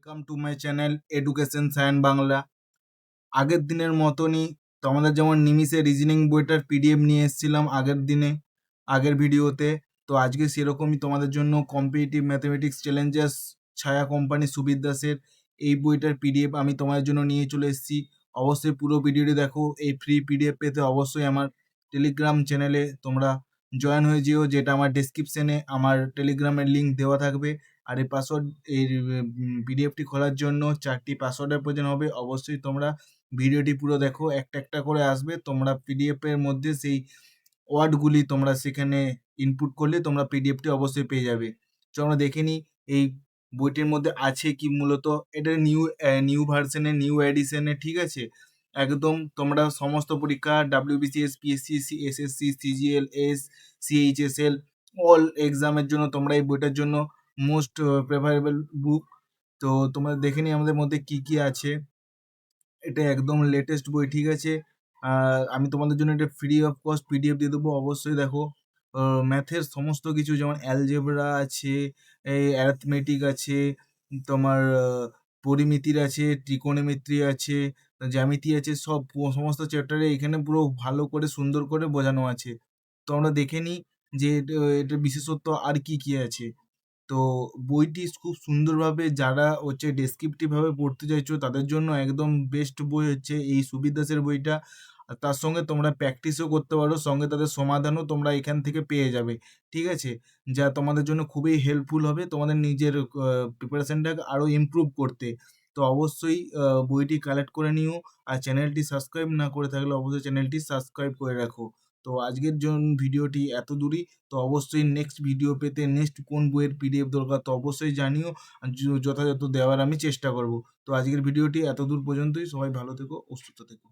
Welcome to my channel education science Bangla. আগের দিনের মতনই তোমাদের যেমন নিমিষে রিজনিং বইটার পিডিএফ নিয়ে এসেছিলাম আগের ভিডিওতে, তো আজকে সেরকমই তোমাদের জন্য কম্পিটিটিভ ম্যাথমেটিক্স চ্যালেঞ্জার্স ছায়া কোম্পানি সুবির দাসের এই বইটার পিডিএফ আমি তোমাদের জন্য নিয়ে চলে এসেছি। অবশ্যই পুরো ভিডিওটি দেখো। এই ফ্রি পিডিএফ পেতে অবশ্যই আমার টেলিগ্রাম চ্যানেলে তোমরা জয়েন হয়ে যেও, যেটা আমার ডেসক্রিপশনে আমার টেলিগ্রামের লিঙ্ক দেওয়া থাকবে। আর এই পাসওয়ার্ড এই পিডিএফটি খোলার জন্য 4টি পাসওয়ার্ডের প্রয়োজন হবে। অবশ্যই তোমরা ভিডিওটি পুরো দেখো, একটা একটা করে আসবে। তোমরা পিডিএফের মধ্যে সেই ওয়ার্ডগুলি তোমরা সেখানে ইনপুট করলে তোমরা পিডিএফটি অবশ্যই পেয়ে যাবে। তো আমরা দেখে নিই এই বইটির মধ্যে আছে কি। মূলত এটা নিউ ভার্সনে, নিউ এডিশনে, ঠিক আছে। একদম তোমরা সমস্ত পরীক্ষা WBCS, PSC, SSC, CGL, CHSL all এক্সামের জন্য তোমরা এই বইটার জন্য মোস্ট প্রেফারেবল বুক। তো তোমরা দেখে নিই আমাদের মধ্যে কি কি আছে। এটা একদম লেটেস্ট বই, ঠিক আছে। আমি তোমাদের জন্য এটা ফ্রি অফ কস্ট পিডিএফ দিয়ে দেবো। অবশ্যই দেখো, ম্যাথের সমস্ত কিছু, যেমন অ্যালজেব্রা আছে, এই অ্যারিথমেটিক আছে, তোমার পরিমিতির আছে, ত্রিকোণমিতি আছে, জ্যামিতি আছে, সমস্ত চ্যাপ্টারে এখানে পুরো ভালো করে সুন্দর করে বোঝানো আছে। তো আমরা দেখে নিই যে এটার বিশেষত্ব আর কি কি আছে। তো বইটি খুব সুন্দরভাবে, যারা হচ্ছে ডেসক্রিপটিভ ভাবে পড়তে চাইছো তাদের জন্য একদম বেস্ট বই হচ্ছে এই সুবির দাসের বইটা। আর তার সঙ্গে তোমরা প্র্যাকটিসও করতে পারো, সঙ্গে তাদের সমাধানও তোমরা এখান থেকে পেয়ে যাবে, ঠিক আছে। যা তোমাদের জন্য খুবই হেল্পফুল হবে তোমাদের নিজের প্রিপারেশনটাকে আরও ইমপ্রুভ করতে। তো অবশ্যই বইটি কালেক্ট করে নিও। আর চ্যানেলটি সাবস্ক্রাইব না করে থাকলে অবশ্যই চ্যানেলটি সাবস্ক্রাইব করে রাখো। তো আজকের জন্য ভিডিওটি এত দূরই। তো অবশ্যই নেক্সট ভিডিও পেতে, নেক্সট কোন বইয়ের পিডিএফ দরকার তো অবশ্যই জানিও। আর যথাযথ দেওয়ার আমি চেষ্টা করব। তো আজকের ভিডিওটি এত দূর পর্যন্তই। সবাই ভালো থেকো ও সুস্থ থেকো।